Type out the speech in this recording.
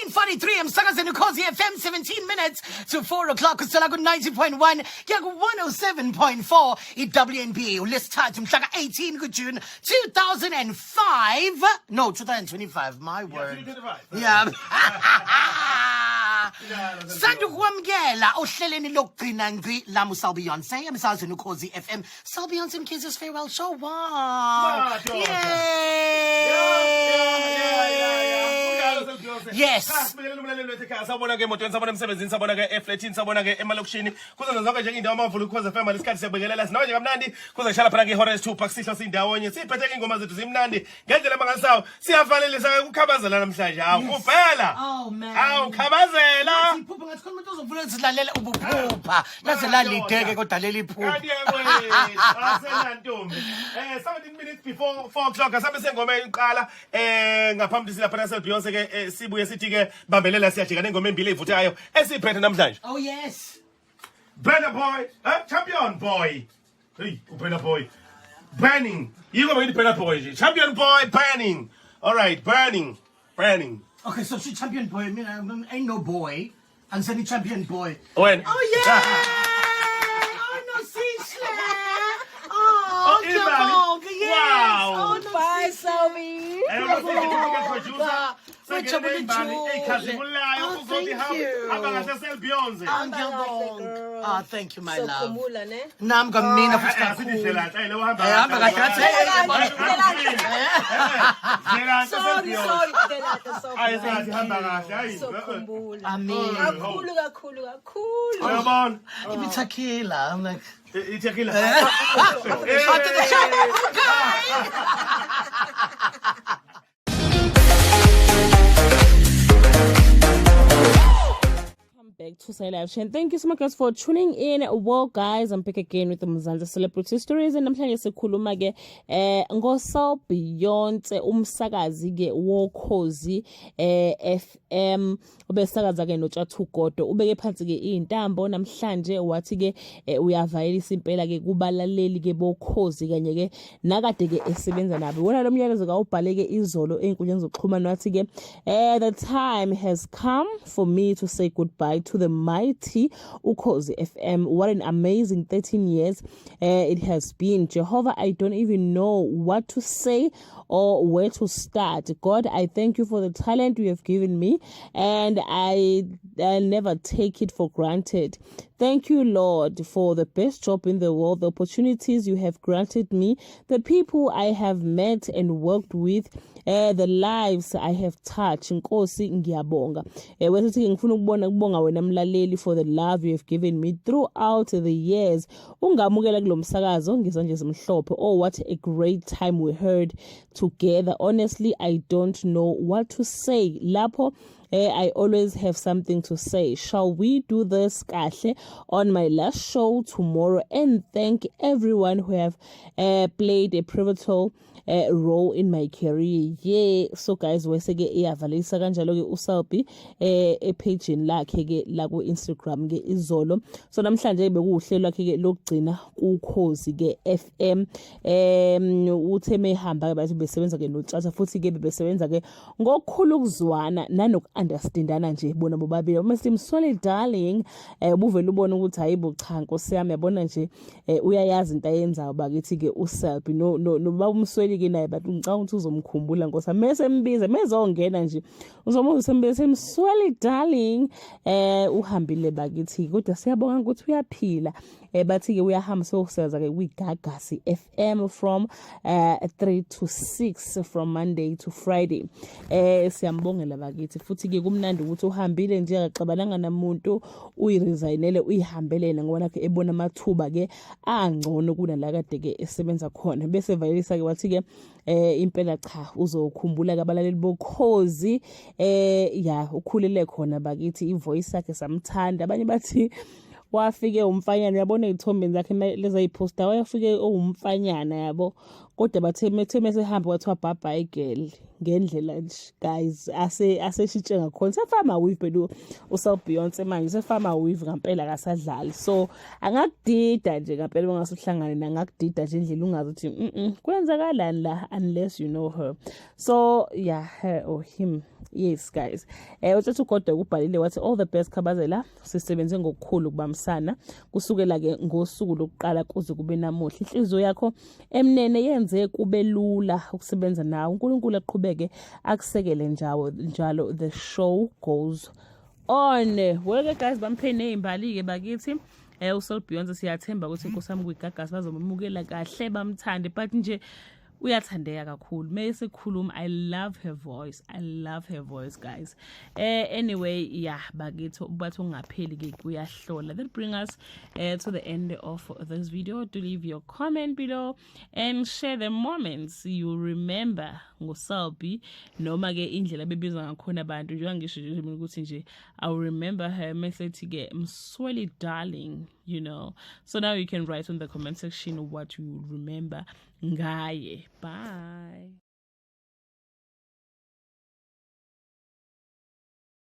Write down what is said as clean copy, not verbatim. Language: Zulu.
1943 emsakazweni ukhozi FM 17 minutes to 4 o'clock kusela ku 90.1 kuya ku 107.4 iWNB ulesithathu mhla ka 18 kuJune 2005 no 2025 my word yeah Sandu kwamkela ohleleni lokugcina ngci la Musal Beyonce emsakazweni ukhozi FM Sal Beyonce and Kiz's farewell show wow Yes. Sabona ke emotweni sabona emsebenzini sabona ke eflatini sabona ke emalokishini kuze zonke nje indawo amavulu ukhoze FM lesikhathi siyabekelela sinawe nje kamnandi kuze sishala phana ke ihora lesithupha kusihla sindawonye siphethe ke ingoma zethu zimnandi ngendlela mangasawo siyavalelisa ukukhabazela namhlanje awuphela Oh man awukhabazela iphupha ngathi khona umuntu ozovula silalela ubuphupha laze lalideke kodwa leli phupha kanti asenantombi 17 minutes before 4 o'clock asabe sengoma eyiqala ngaphambi silapha na Beyonce ke sibuye sithi ke bambelela siyajika nengoma embili evuthayo esiphethe namhlanje Oh yes Burna Boy champion boy hey Burna Boy burning yiko ngithi Burna Boy nje champion boy burning all right burning Okay so she champion boy I mean ain't no boy and send champion boy when Oh yeah Oh no Sisla Oh Imali. yes Wow. Oh no Bye, Selby. Thank you. Thank you, my love. Nam gamina I'm like Back to Say Live Chain. Thank you so much guys for tuning in. Well guys, I'm back again with the Mzansi Celebrity Stories and namhlanje sikhuluma ke ngoSal Beyonce umsakazi ke wokhozi FM ubesakaza ke noTshathu Godo ubeke phansi ke intambo namhlanje wathi ke uyavayelisa impela ke kubalaleli ke bokhozi kanye ke nakade ke esebenza nabo wona lo myalezo ka ubhale ke izolo einkundleni zokuxhumana wathi ke the time has come for me to say goodbye to the mighty Ukhozi FM. What an amazing 13 years it has been. Jehovah, I don't even know what to say or where to start. God, I thank you for the talent you have given me and I'll never take it for granted. Thank you, Lord, for the best job in the world, the opportunities you have granted me, the people I have met and worked with, the lives I have touched. Nkosi ngiyabonga. Wesithi ngifuna ukubonga wena mlaleli for the love you have given me throughout the years. Ungamukela kulomsakazo ngizanje zimhlophe. Oh, what a great time we heard together. Honestly, I don't know what to say. Lapho I always have something to say. Shall we do this kahle on my last show tomorrow and thank everyone who have played a pivotal role in my career. Yeah, so guys, wese ke iyavalisa kanjalo ke uSalbi page lakhe ke la ku Instagram ke izolo. So namhlanje bekuhlelo lakhe ke lokugcina kuKhozi ke FM. Uthe mehamba ke bathi besebenza ke noTshatha futhi ke besebenza ke ngokukhulu ukuzwana nanoku-understandana nje bona bobabili. Mr. Solid darling ubuvela ubona ukuthi hayibo cha Nkosi yami yabona nje uyayazi into ayenzayo bakithi ke uSalbi no baba umsweli ke naye bathi ngicanga ukuthi uzomkhumbula Nkosi mase mbiza mezongena nje uzomuzembese Msweli darling uhambile bakithi kodwa siyabonga ukuthi uyaphila bathi ke uyahamba sokusebenza ke kwiGagasi FM from 3 to 6 from Monday to Friday. Siyambongela bakithi futhi ke kumnandi ukuthi uhambile nje akaxabananga namuntu uyiresignele uyihambelena ngoba lakhe ebona amathuba ke angcono kunala kade ke esebenza khona bese vayelisa ke wathi ke impela cha uzokhumbula ke abalaleli bokhozi ya ukhulile khona bakithi ivoice yakhe samthanda abanye bathi wafike umfanyana yabona izithombe zakhe leza iposter wayafike umfanyana yabo kodwa bathe mesehamba wathiwa bye bye girl ngendlela nje guys aseshitshe ngakhona sefama weave bedu uSal Beyonce manje sefama weave ngempela akasadlali so angakudida nje ngempela bangasuhlangane nangakudida nje indlela ungazi ukuthi kwenzakalani la unless you know her so yeah her or him Yes guys, uthatha ugodo ubhalile wathi all the best Khabazela, sisebenze ngokukhulu kubambisana kusukela ke ngosuku lokuqala kuze kube namuhla. Inhliziyo yakho emnene yenze kube lula ukusebenza nawe. uNkulunkulu aqhubeke akusekele njalo the show goes on. Well guys, bamphe nezimbali ke bakithi. Usol Beyonce siyathemba ukuthi inkosi yami kuyigagasi bazomamukela kahle bamthande, but nje uyathandeka kakhulu mayesikhuluma. I love her voice guys. Anyway, yeah, bakithi bathi ungapheli ke kuyahlola. That bring us to the end of this video. Do leave your comment below and share the moments you remember ngoSalbi noma ke indlela bebizwa ngakhona abantu njengoba ngisho nje ukuthi nje I will remember her message ke Msweli darling, you know. So now you can write on the comment section what you remember ngaye. Bye.